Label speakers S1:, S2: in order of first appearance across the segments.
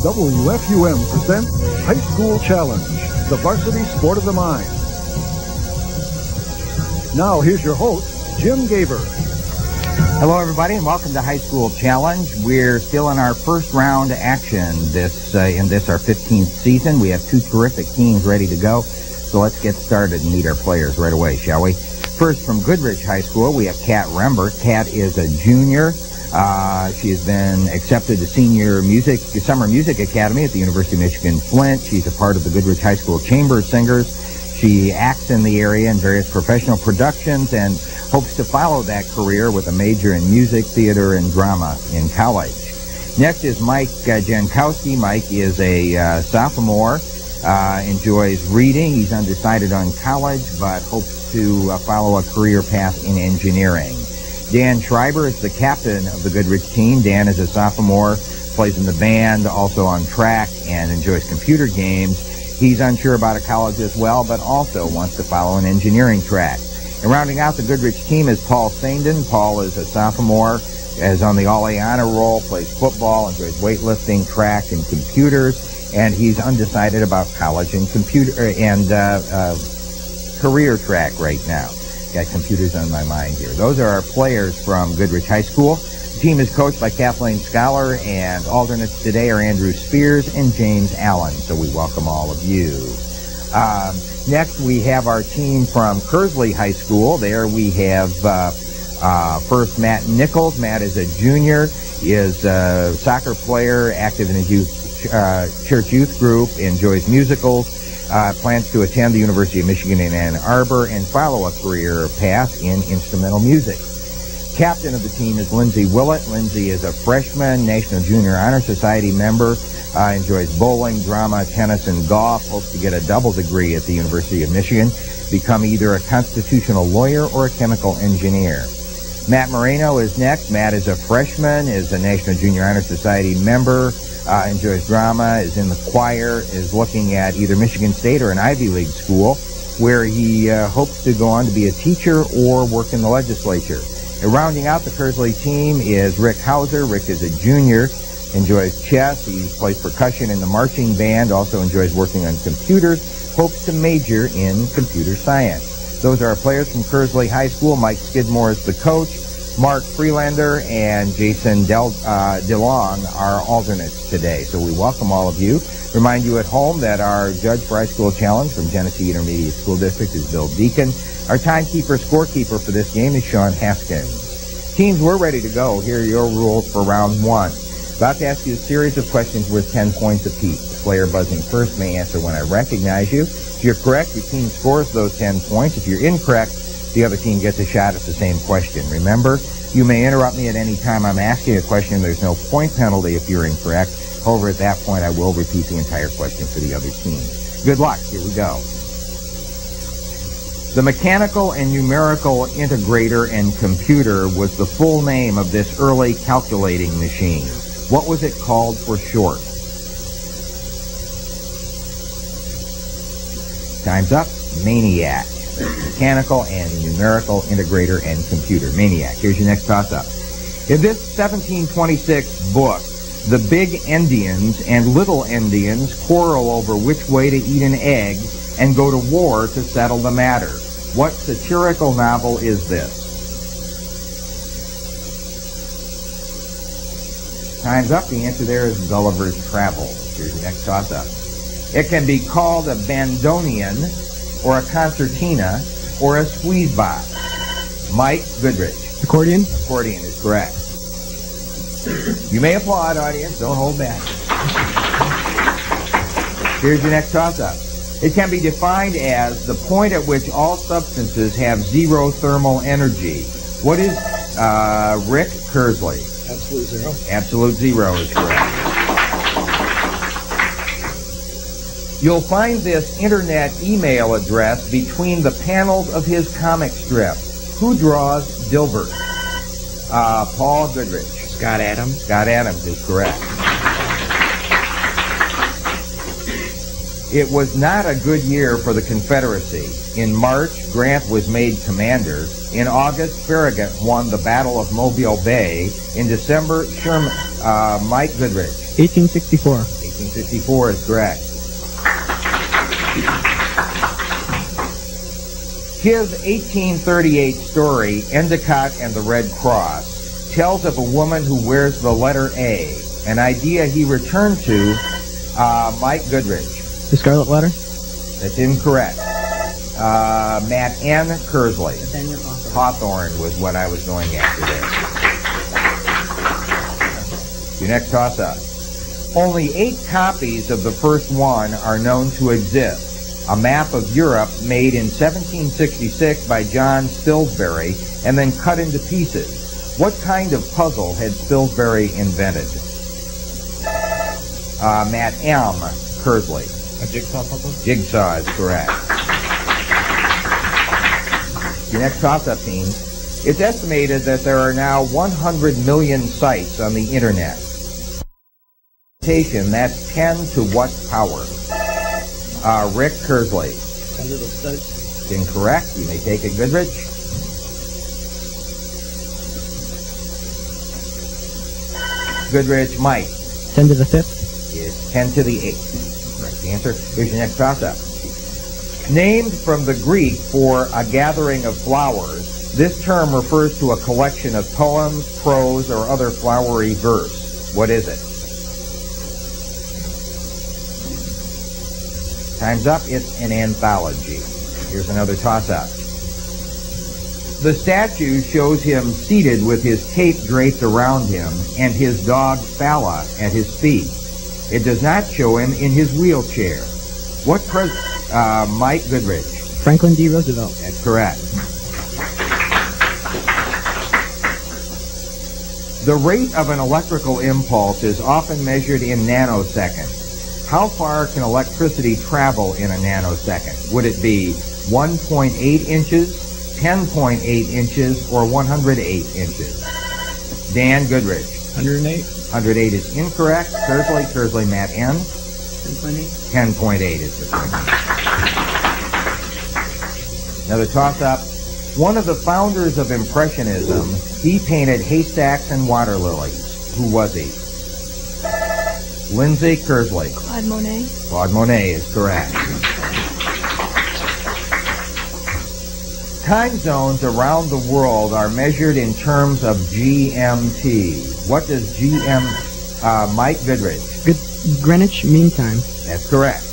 S1: WFUM presents High School Challenge, the varsity sport of the mind. Now here's your host, Jim Gaber.
S2: Hello everybody and welcome to High School Challenge. We're still in our first round action in this our 15th season. We have two terrific teams ready to go. So let's get started and meet our players right away, shall we? First, from Goodrich High School, we have Kat Rember. Kat is a junior. She has been accepted to Summer Music Academy at the University of Michigan Flint. She's a part of the Goodrich High School Chamber of Singers. She acts in the area in various professional productions and hopes to follow that career with a major in music, theater, and drama in college. Next is Mike Jankowski. Mike is a sophomore, enjoys reading. He's undecided on college, but hopes to follow a career path in engineering. Dan Schreiber is the captain of the Goodrich team. Dan is a sophomore, plays in the band, also on track, and enjoys computer games. He's unsure about a college as well, but also wants to follow an engineering track. And rounding out the Goodrich team is Paul Saindon. Paul is a sophomore, is on the All-A honor roll, plays football, enjoys weightlifting, track, and computers, and he's undecided about college and computer and career track right now. Got computers on my mind here. Those are our players from Goodrich High School. The team is coached by Kathleen Scholar, and alternates today are Andrew Spears and James Allen. So we welcome all of you. Next, we have our team from Kearsley High School. There we have first Matt Nichols. Matt is a junior, is a soccer player, active in a church youth group, enjoys musicals. Plans to attend the University of Michigan in Ann Arbor and follow a career path in instrumental music. Captain of the team is Lindsay Willett. Lindsay is a freshman, National Junior Honor Society member, enjoys bowling, drama, tennis, and golf, hopes to get a double degree at the University of Michigan, become either a constitutional lawyer or a chemical engineer. Matt Moreno is next. Matt is a freshman, is a National Junior Honor Society member, enjoys drama, is in the choir, is looking at either Michigan State or an Ivy League school where he hopes to go on to be a teacher or work in the legislature. And rounding out the Kearsley team is Rick Hauser. Rick is a junior, enjoys chess, he plays percussion in the marching band, also enjoys working on computers, hopes to major in computer science. Those are our players from Kearsley High School. Mike Skidmore is the coach. Mark Freelander and Jason DeLong are alternates today. So we welcome all of you. Remind you at home that our judge for High School Challenge from Genesee Intermediate School District is Bill Deacon. Our timekeeper, scorekeeper for this game is Sean Haskins. Teams, we're ready to go. Here are your rules for round one. About to ask you a series of questions worth 10 points apiece. The player buzzing first may answer when I recognize you. If you're correct, your team scores those 10 points. If you're incorrect, the other team gets a shot at the same question. Remember, you may interrupt me at any time I'm asking a question. There's no point penalty if you're incorrect. However, at that point, I will repeat the entire question for the other team. Good luck. Here we go. The Mechanical and Numerical Integrator and Computer was the full name of this early calculating machine. What was it called for short? Time's up. Maniac. Mechanical and Numerical Integrator and Computer. Maniac. Here's your next toss-up. In this 1726 book, the big Indians and little Indians quarrel over which way to eat an egg and go to war to settle the matter. What satirical novel is this? Time's up. The answer there is Gulliver's Travels. Here's your next toss-up. It can be called a bandoneon, or a concertina, or a squeeze box. Mike Goodrich.
S3: Accordion.
S2: Accordion is correct. You may applaud, audience. Don't hold back. Here's your next toss-up. It can be defined as the point at which all substances have zero thermal energy. What is Rick Kearsley?
S3: Absolute zero.
S2: Absolute zero is correct. You'll find this internet email address between the panels of his comic strip. Who draws Dilbert? Paul Goodrich.
S3: Scott Adams.
S2: Scott Adams is correct. It was not a good year for the Confederacy. In March, Grant was made commander. In August, Farragut won the Battle of Mobile Bay. In December, Sherman, Mike Goodrich.
S3: 1864.
S2: 1954 is correct. His 1838 story, Endicott and the Red Cross, tells of a woman who wears the letter A, an idea he returned to Mike Goodrich.
S3: The Scarlet Letter?
S2: That's incorrect. Matt N. Kearsley. Hawthorne was what I was going after there. Your next toss-up. Only 8 copies of the first one are known to exist. A map of Europe made in 1766 by John Spilsbury and then cut into pieces. What kind of puzzle had Spilsbury invented? Matt M. Kearsley.
S3: A jigsaw puzzle?
S2: Jigsaw is correct. Your next toss-up team. It's estimated that there are now 100 million sites on the internet. That's 10 to what power? Rick Kearsley.
S3: 10 to the 6.
S2: Incorrect. You may take it, Goodrich. Goodrich, Mike.
S3: 10 to the 5th.
S2: Is 10 to the 8th. Correct answer. Here's your next toss-up. Named from the Greek for a gathering of flowers, this term refers to a collection of poems, prose, or other flowery verse. What is it? Time's up. It's an anthology. Here's another toss-up. The statue shows him seated with his cape draped around him and his dog Fala at his feet. It does not show him in his wheelchair. What Mike Goodrich.
S3: Franklin D. Roosevelt.
S2: That's correct. The rate of an electrical impulse is often measured in nanoseconds. How far can electricity travel in a nanosecond? Would it be 1.8 inches, 10.8 inches, or 108 inches? Dan Goodrich.
S3: 108.
S2: 108 is incorrect. Kearsley, Matt N.
S3: 10.8.
S2: 10.8 is the correct answer. Another toss-up. One of the founders of Impressionism, he painted haystacks and water lilies. Who was he? Lindsay, Kearsley.
S4: Claude Monet.
S2: Claude Monet is correct. Time zones around the world are measured in terms of GMT. What does Mike Goodrich?
S3: Greenwich Mean Time.
S2: That's correct.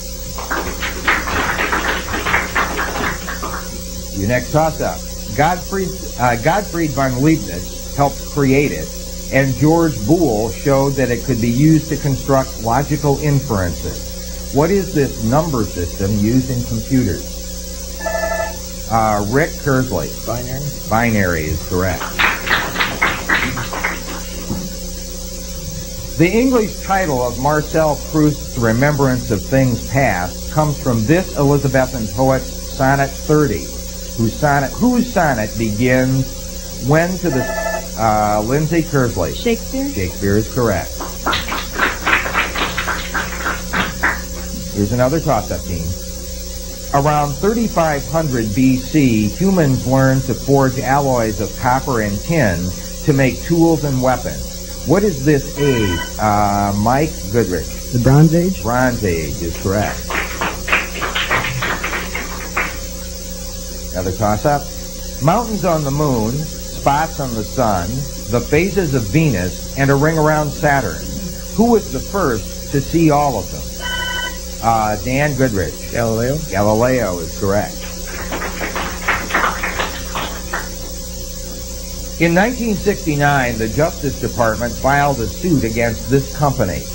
S2: Your next toss-up. Gottfried von Leibniz helped create it, and George Boole showed that it could be used to construct logical inferences. What is this number system used in computers? Rick Kearsley.
S3: Binary.
S2: Binary is correct. The English title of Marcel Proust's Remembrance of Things Past comes from this Elizabethan poet's Sonnet 30, whose sonnet begins, when to the... Lindsay, Kearsley.
S4: Shakespeare.
S2: Shakespeare is correct. Here's another toss-up team. Around 3500 BC, humans learned to forge alloys of copper and tin to make tools and weapons. What is this age? Mike Goodrich.
S3: The Bronze Age?
S2: Bronze Age is correct. Another toss-up. Mountains on the moon, spots on the sun, the phases of Venus, and a ring around Saturn. Who was the first to see all of them? Dan Goodrich.
S3: Galileo.
S2: Galileo is correct. In 1969, the Justice Department filed a suit against this company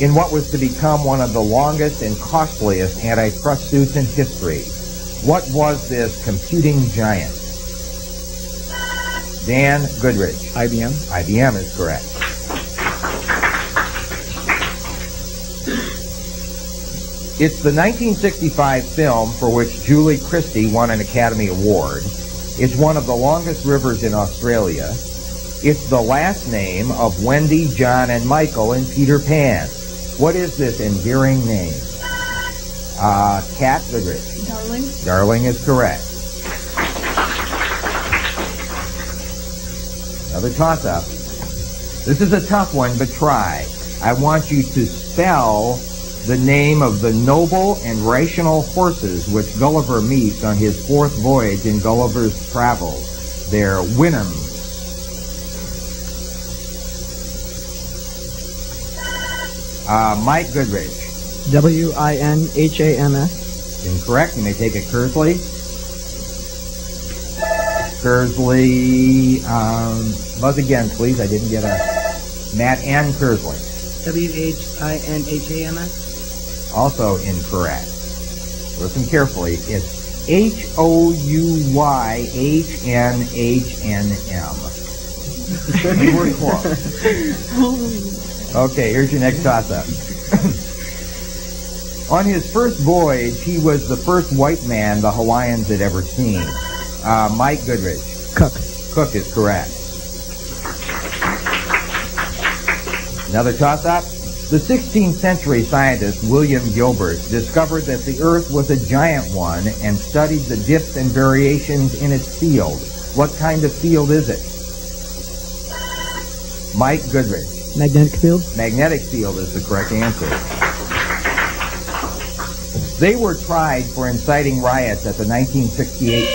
S2: in what was to become one of the longest and costliest antitrust suits in history. What was this computing giant? Dan Goodrich.
S3: IBM.
S2: IBM is correct. It's the 1965 film for which Julie Christie won an Academy Award. It's one of the longest rivers in Australia. It's the last name of Wendy, John, and Michael in Peter Pan. What is this endearing name? Cat Goodrich.
S4: Darling.
S2: Darling is correct. Another toss-up. This is a tough one, but try. I want you to spell the name of the noble and rational horses which Gulliver meets on his fourth voyage in Gulliver's Travels. They're Winhams. Mike Goodrich.
S3: Winhams.
S2: Incorrect. You may take it, Kearsley. Kearsley, buzz again, please. I didn't get a... Matt and Kearsley.
S3: Winhams.
S2: Also incorrect. Listen carefully. It's Houyhnhnm. You were close. Okay, here's your next toss-up. On his first voyage, he was the first white man the Hawaiians had ever seen. Mike Goodrich.
S3: Cook.
S2: Cook is correct. Another toss-up. The 16th century scientist William Gilbert discovered that the Earth was a giant one and studied the dips and variations in its field. What kind of field is it? Mike Goodrich.
S3: Magnetic field.
S2: Magnetic field is the correct answer. They were tried for inciting riots at the 1968.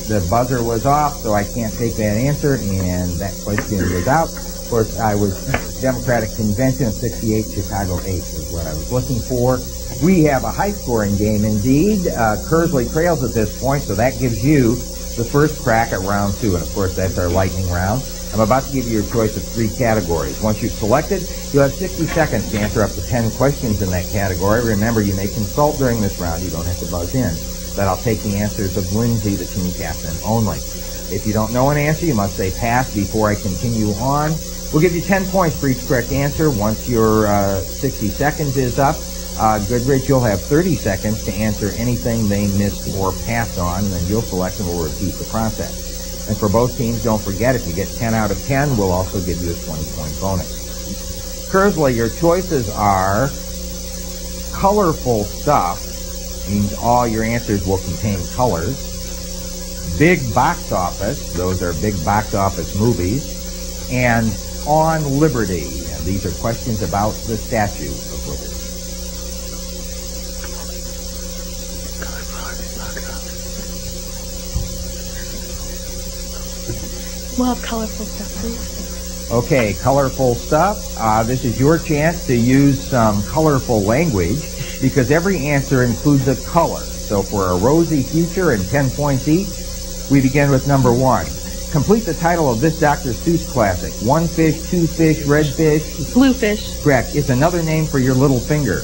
S2: The buzzer was off, so I can't take that answer, and that question was out. Of course, I was Democratic Convention of 68, Chicago 8 is what I was looking for. We have a high-scoring game indeed. Kearsley trails at this point, so that gives you the first crack at round 2, and of course that's our lightning round. I'm about to give you your choice of 3 categories. Once you've selected, you'll have 60 seconds to answer up to 10 questions in that category. Remember, you may consult during this round. You don't have to buzz in. But I'll take the answers of Lindsay, the team captain, only. If you don't know an answer, you must say pass before I continue on. We'll give you 10 points for each correct answer. Once your 60 seconds is up, Goodrich, you'll have 30 seconds to answer anything they missed or passed on, and then you'll select and we'll repeat the process. And for both teams, don't forget, if you get 10 out of 10, we'll also give you a 20-point bonus. Kearsley, your choices are colorful stuff, means all your answers will contain colors. Big box office, those are big box office movies. And on liberty, and these are questions about the Statue of Liberty.
S4: We'll have colorful stuff, please.
S2: Okay, colorful stuff. This is your chance to use some colorful language because every answer includes a color. So for a rosy future and 10 points each, we begin with number 1. Complete the title of this Dr. Seuss classic. 1 fish, 2 fish, red fish.
S4: Blue fish.
S2: Correct. It's another name for your little finger.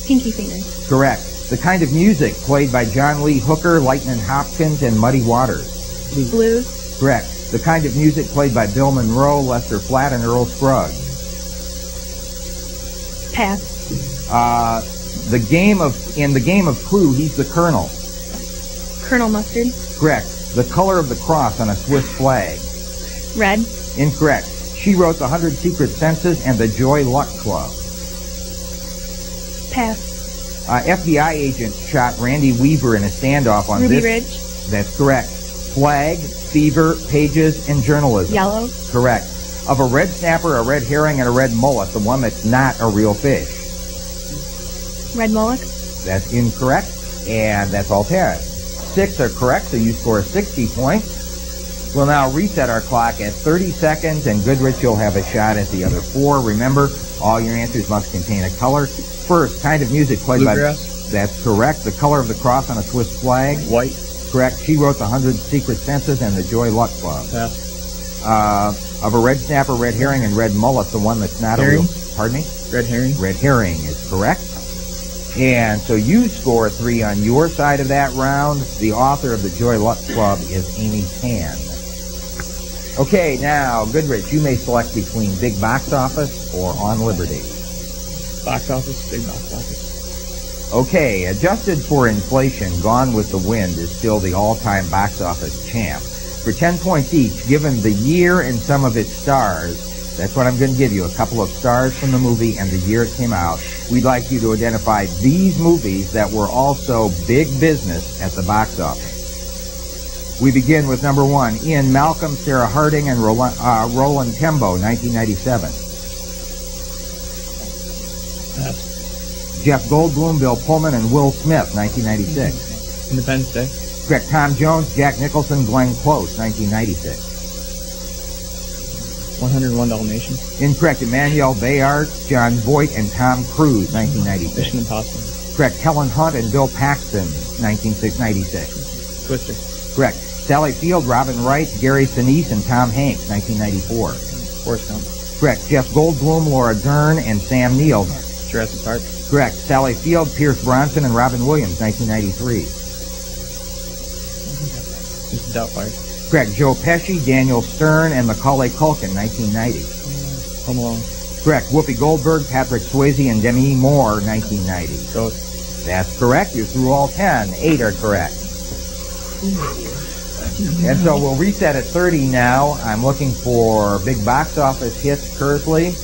S4: Pinky finger.
S2: Correct. The kind of music played by John Lee Hooker, Lightnin' Hopkins, and Muddy Waters.
S4: Blues.
S2: Correct. The kind of music played by Bill Monroe, Lester Flatt, and Earl Scruggs.
S4: Pass.
S2: In the game of Clue, he's the Colonel.
S4: Colonel Mustard.
S2: Correct. The color of the cross on a Swiss flag.
S4: Red.
S2: Incorrect. She wrote The 100 Secret Senses and the Joy Luck Club.
S4: Pass.
S2: FBI agents shot Randy Weaver in a standoff on
S4: Ruby
S2: this.
S4: Ridge.
S2: That's correct. Flag, fever, pages, and journalism.
S4: Yellow.
S2: Correct. Of a red snapper, a red herring, and a red mullet, the one that's not a real fish.
S4: Red mullet.
S2: That's incorrect, and that's all 10. 6 are correct, so you score 60 points. We'll now reset our clock at 30 seconds, and Goodrich, you'll have a shot at the other 4. Remember, all your answers must contain a color. First, kind of music played
S3: Bluegrass.
S2: by... That's correct. The color of the cross on a Swiss flag.
S3: White.
S2: Correct. She wrote The 100 Secret Senses and the Joy Luck Club.
S3: Pass.
S2: Of a red snapper, red herring, and red mullet, the one that's not
S3: Herring.
S2: a real... Pardon me?
S3: Red herring.
S2: Red herring is correct. And so you score 3 on your side of that round. The author of the Joy Luck Club is Amy Tan. Okay, now, Goodrich, you may select between Big Box Office or On Liberty.
S3: Box office. Big box office.
S2: Okay, adjusted for inflation, Gone with the Wind is still the all-time box office champ. For 10 points each, given the year and some of its stars, that's what I'm going to give you, a couple of stars from the movie and the year it came out. We'd like you to identify these movies that were also big business at the box office. We begin with number 1, Ian Malcolm, Sarah Harding, and Roland Tembo, 1997.
S3: Pass.
S2: Jeff Goldblum, Bill Pullman, and Will Smith, 1996.
S3: Independence Day.
S2: Correct. Tom Jones, Jack Nicholson, Glenn Close, 1996.
S3: 101 Dalmatians.
S2: Incorrect. Emmanuel Bayard, John Voight, and Tom Cruise, 1996.
S3: Mission Impossible.
S2: Correct. Helen Hunt and Bill Paxton, 1996.
S3: Twister.
S2: Correct. Sally Field, Robin Wright, Gary Sinise, and Tom Hanks, 1994.
S3: Forrest Gump.
S2: Correct. Jeff Goldblum, Laura Dern, and Sam Neill.
S3: Jurassic Park.
S2: Correct. Sally Field, Pierce Bronson, and Robin Williams, 1993.
S3: Mrs. Doubtfire.
S2: Correct. Joe Pesci, Daniel Stern, and Macaulay Culkin, 1990.
S3: Home Alone.
S2: Correct. Whoopi Goldberg, Patrick Swayze, and Demi Moore, 1990.
S3: Ghost.
S2: That's correct. You're through all 10. 8 are correct. And so we'll reset at 30 now. I'm looking for big box office hits, Kearsley.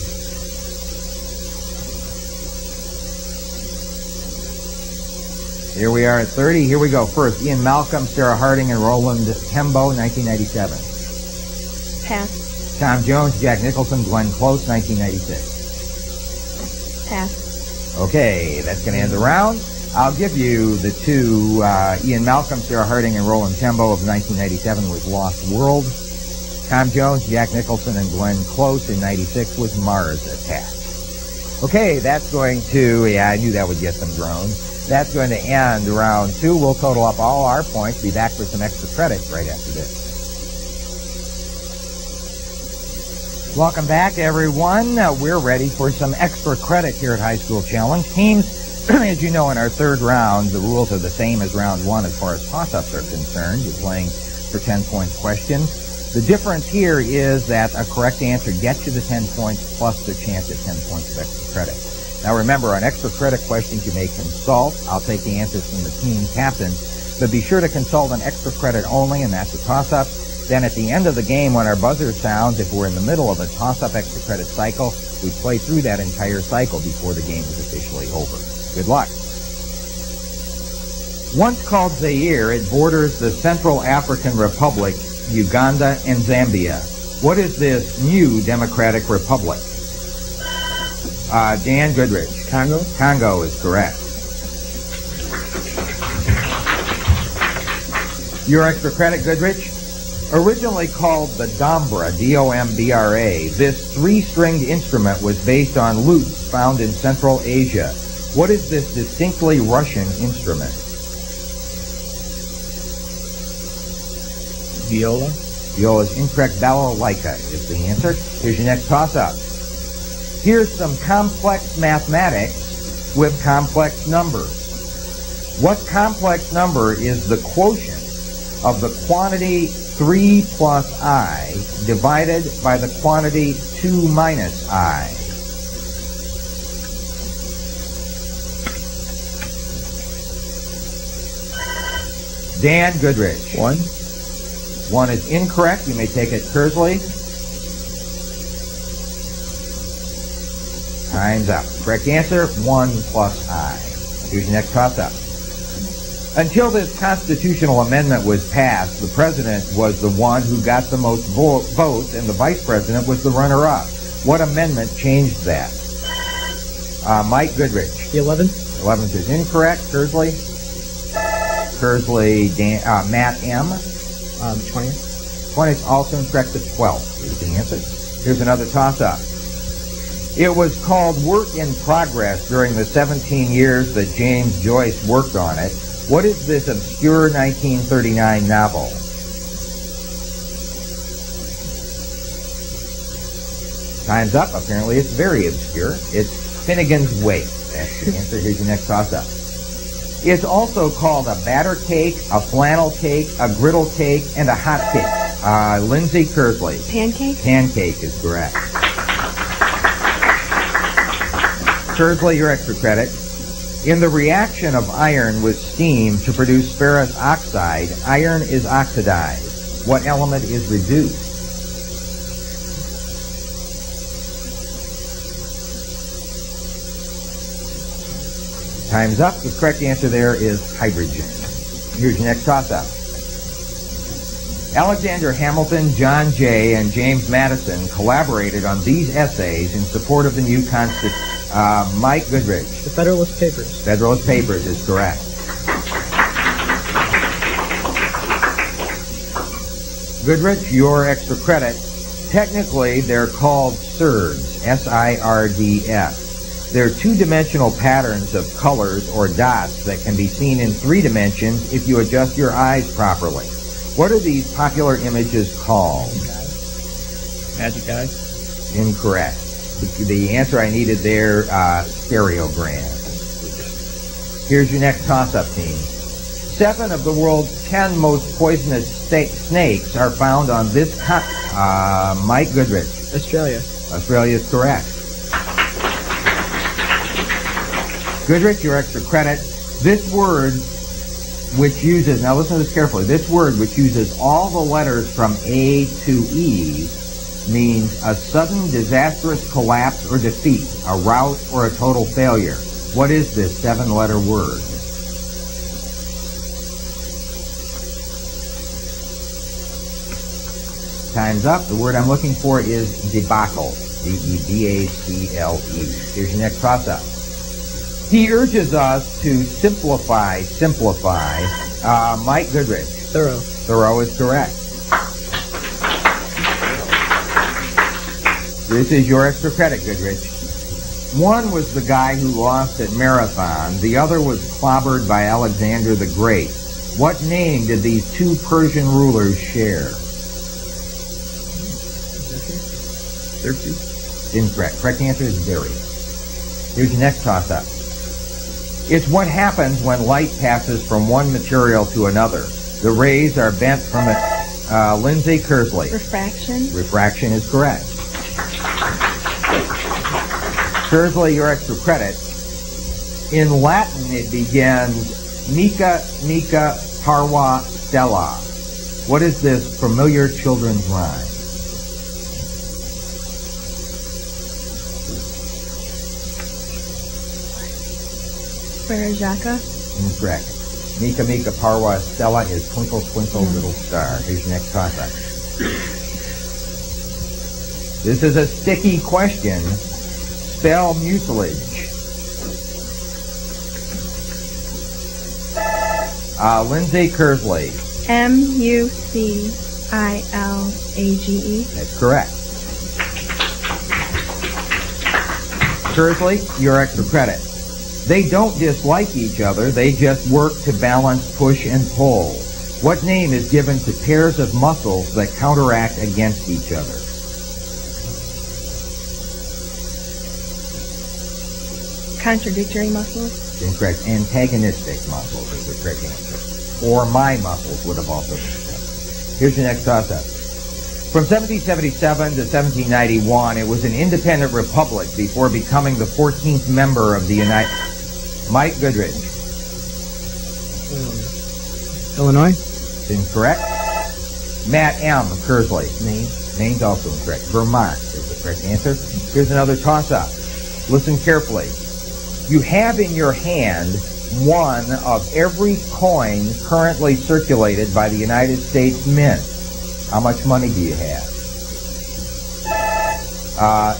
S2: Here we are at 30. Here we go. First, Ian Malcolm, Sarah Harding, and Roland Tembo, 1997.
S4: Pass.
S2: Tom Jones, Jack Nicholson, Glenn Close, 1996.
S4: Pass.
S2: Okay, that's going to end the round. I'll give you the two, Ian Malcolm, Sarah Harding, and Roland Tembo of 1997 was Lost World. Tom Jones, Jack Nicholson, and Glenn Close in 96 was Mars Attack. Okay, that's going to, I knew that would get some groans. That's going to end round 2. We'll total up all our points, be back with some extra credit right after this. Welcome back, everyone. We're ready for some extra credit here at High School Challenge. Teams, as you know, in our third round, the rules are the same as round 1 as far as toss-ups are concerned. You're playing for 10-point questions. The difference here is that a correct answer gets you the 10 points plus the chance at 10 points of extra credit. Now remember, on extra credit questions, you may consult. I'll take the answers from the team captain, but be sure to consult on extra credit only, and that's a toss-up. Then at the end of the game, when our buzzer sounds, if we're in the middle of a toss-up extra credit cycle, we play through that entire cycle before the game is officially over. Good luck. Once called Zaire, it borders the Central African Republic, Uganda, and Zambia. What is this new democratic republic? Dan Goodrich.
S3: Congo.
S2: Congo is correct. Your extra credit, Goodrich? Originally called the Dombra, D-O-M-B-R-A, this 3-stringed instrument was based on lutes found in Central Asia. What is this distinctly Russian instrument?
S3: Viola.
S2: Viola is incorrect. Balalaika is the answer. Here's your next toss-up. Here's some complex mathematics with complex numbers. What complex number is the quotient of the quantity 3 plus I divided by the quantity 2 minus I? Dan Goodrich.
S3: 1.
S2: 1 is incorrect. You may take it, Kearsley. Time's up. Correct answer, 1 plus I. Here's your next toss-up. Until this constitutional amendment was passed, the president was the one who got the most votes, and the vice president was the runner-up. What amendment changed that? Mike Goodrich.
S3: The 11th.
S2: 11th is incorrect. Kearsley. Kearsley, Matt M.
S3: 20th.
S2: 20th is also incorrect. The 12th is the answer. Here's another toss-up. It was called Work in Progress during the 17 years that James Joyce worked on it. What is this obscure 1939 novel? Time's up. Apparently it's very obscure. It's Finnegan's Wake. That's the answer. Here's your next toss-up. It's also called a batter cake, a flannel cake, a griddle cake, and a hot cake. Lindsay, Kearsley.
S4: Pancake?
S2: Pancake is correct. Kearsley, your extra credit. In the reaction of iron with steam to produce ferrous oxide, iron is oxidized. What element is reduced? Time's up. The correct answer there is hydrogen. Here's your next toss-up. Alexander Hamilton, John Jay, and James Madison collaborated on these essays in support of the new Mike Goodrich.
S3: The Federalist Papers.
S2: Federalist Papers is correct. Goodrich, your extra credit. Technically, they're called SIRDs, S-I-R-D-S. They're two-dimensional patterns of colors or dots that can be seen in 3 dimensions if you adjust your eyes properly. What are these popular images called?
S3: Magic Eyes.
S2: Incorrect. The answer I needed there, stereogram. Here's your next toss-up, team. 7 of the world's 10 most poisonous snakes are found on this continent. Mike Goodrich.
S3: Australia.
S2: Australia is correct. Goodrich, your extra credit. This word which uses, now listen to this carefully, this word which uses all the letters from A to E means a sudden disastrous collapse or defeat, a rout or a total failure. What is this 7-letter word? Time's up. The word I'm looking for is debacle. D-E-B-A-C-L-E. Here's your next toss-up. He urges us to simplify. Mike Goodrich.
S3: Thorough.
S2: Thorough is correct. This is your extra credit, Goodrich. One was the guy who lost at Marathon. The other was clobbered by Alexander the Great. What name did these 2 Persian rulers share?
S3: Xerxes.
S2: Incorrect. Correct answer is Darius. Here's your next toss-up. It's what happens when light passes from one material to another. The rays are bent from it. Lindsay, Kearsley.
S4: Refraction.
S2: Refraction is correct. Kearsley, your extra credit. In Latin, it begins mica, mica, parva, stella. What is this familiar children's rhyme?
S4: Berejaka.
S2: Incorrect. Mica, mica, parva, stella is twinkle, twinkle, little star. Here's your next toss-up. This is a sticky question. Spell mucilage. Lindsay, Kearsley.
S4: M-U-C-I-L-A-G-E.
S2: That's correct. Kearsley, your extra credit. They don't dislike each other. They just work to balance push and pull. What name is given to pairs of muscles that counteract against each other?
S4: Contradictory muscles.
S2: Incorrect. Antagonistic muscles is the correct answer. Or my muscles would have also been correct. Here's your next toss-up. From 1777 to 1791, it was an independent republic before becoming the 14th member of the United... Mike Goodrich.
S3: Illinois.
S2: Incorrect. Matt M. Kearsley.
S3: Maine.
S2: Maine's also incorrect. Vermont is the correct answer. Here's another toss-up. Listen carefully. You have in your hand one of every coin currently circulated by the United States Mint. How much money do you have?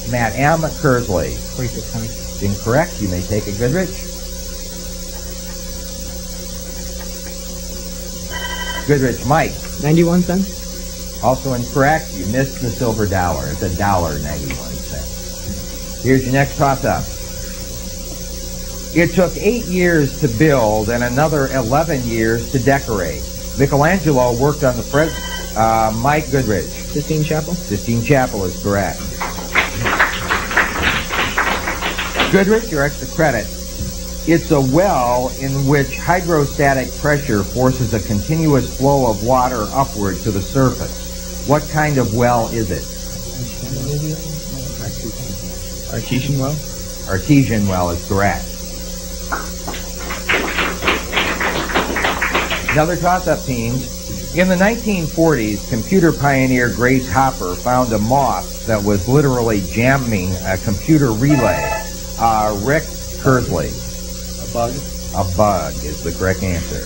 S2: Matt M. Kearsley.
S3: 4600.
S2: Incorrect. You may take a Goodrich. Goodrich, Mike.
S3: 91 cents.
S2: Also incorrect. You missed the silver dollar. It's $1.91. Here's your next toss-up. It took 8 years to build and another 11 years to decorate. Michelangelo worked on the Mike Goodrich.
S3: Sistine Chapel.
S2: Sistine Chapel is correct. Goodrich, your extra credit. It's a well in which hydrostatic pressure forces a continuous flow of water upward to the surface. What kind of well is it?
S3: Artesian well.
S2: Artesian well is correct. Another toss-up, teams. In the 1940s, computer pioneer Grace Hopper found a moth that was literally jamming a computer relay. Rick Kearsley.
S3: A bug.
S2: A bug is the correct answer.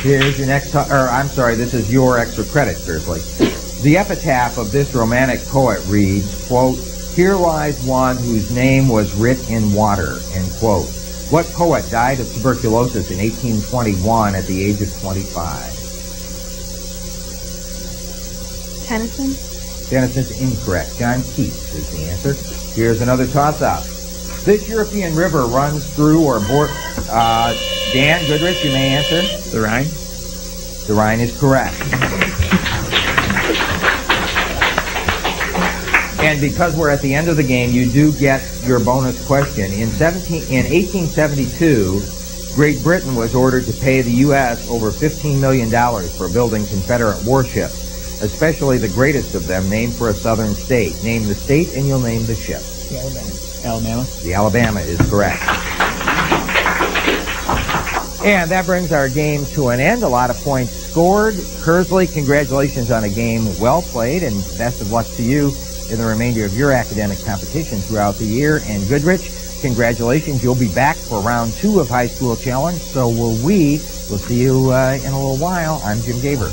S2: Here's your next, this is your extra credit, Kearsley. The epitaph of this romantic poet reads, quote, Here lies one whose name was writ in water, end quote. What poet died of tuberculosis in 1821 at the age of 25?
S4: Tennyson.
S2: Tennyson's incorrect. John Keats is the answer. Here's another toss-up. This European river runs through or Dan Goodrich, you may answer.
S3: The Rhine.
S2: The Rhine is correct. And because we're at the end of the game, you do get your bonus question. In 1872, Great Britain was ordered to pay the U.S. over $15 million for building Confederate warships, especially the greatest of them, named for a southern state. Name the state and you'll name the ship.
S3: The Alabama. Alabama.
S2: The Alabama is correct. And that brings our game to an end. A lot of points scored. Kearsley, congratulations on a game well played, and best of luck to you in the remainder of your academic competition throughout the year. And Goodrich, congratulations. You'll be back for round 2 of High School Challenge. So will we. We'll see you in a little while. I'm Jim Gaber.